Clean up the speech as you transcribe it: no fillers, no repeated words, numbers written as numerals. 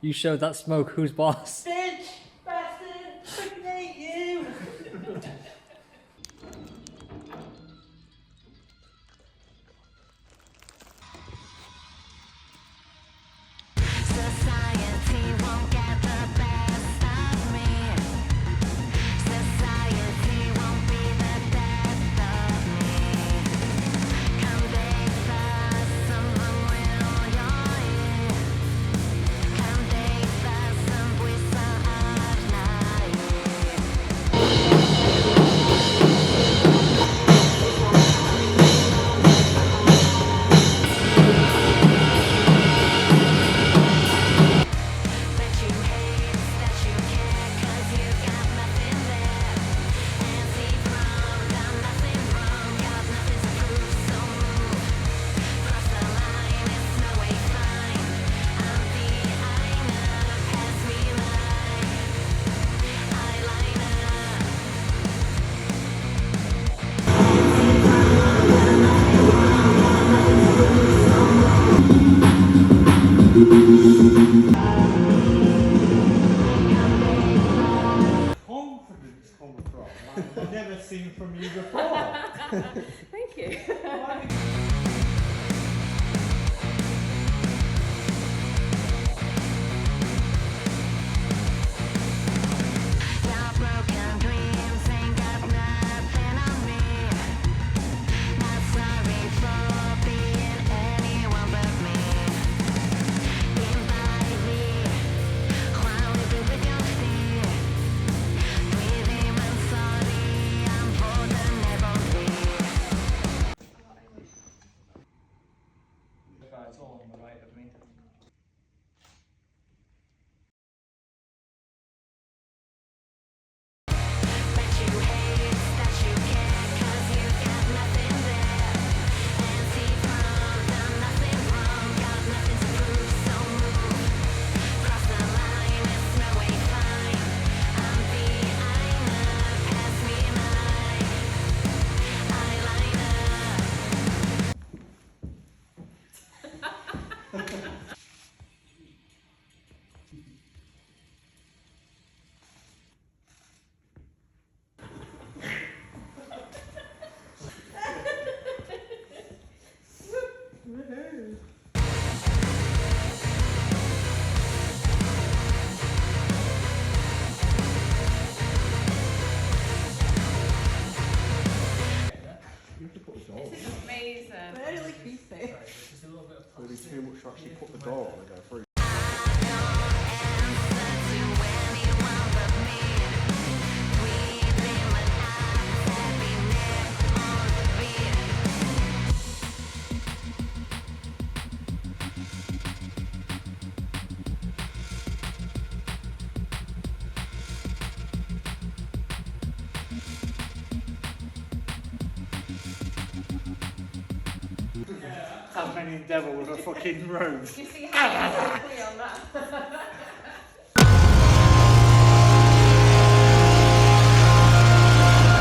You showed that smoke who's boss. Bitch! Bastard! Freaking hate you! Society won't get the best of me. Society won't be the death of me. Come take fast, someone will join. Come take fast, some puissant that you hate, that you care, 'cause you got nothing there. And see from, done nothing wrong, got nothing to prove, so move. Cross the line, it's no way fine. I'm the eyeliner, pass me my eyeliner. Confidence come from? Like, I've never seen from you before. Thank you. Your broken dreams ain't got nothing on me. Not sorry for being anyone but me. Invite me, while we do with your feet. Breathing and sorry, I'm vulnerable. It's all on the right of me. That you hate, that you care, 'cause you got nothing there. And see from, done nothing wrong, got nothing to prove, so move. Cross the line, it's no way fine. I'm the eyeliner, pass me my eyeliner. Amazing. Very creepy. Just a little bit of It'll be too much to actually put the door on and go through. Tasmanian devil with a fucking rose. You see how quickly on that?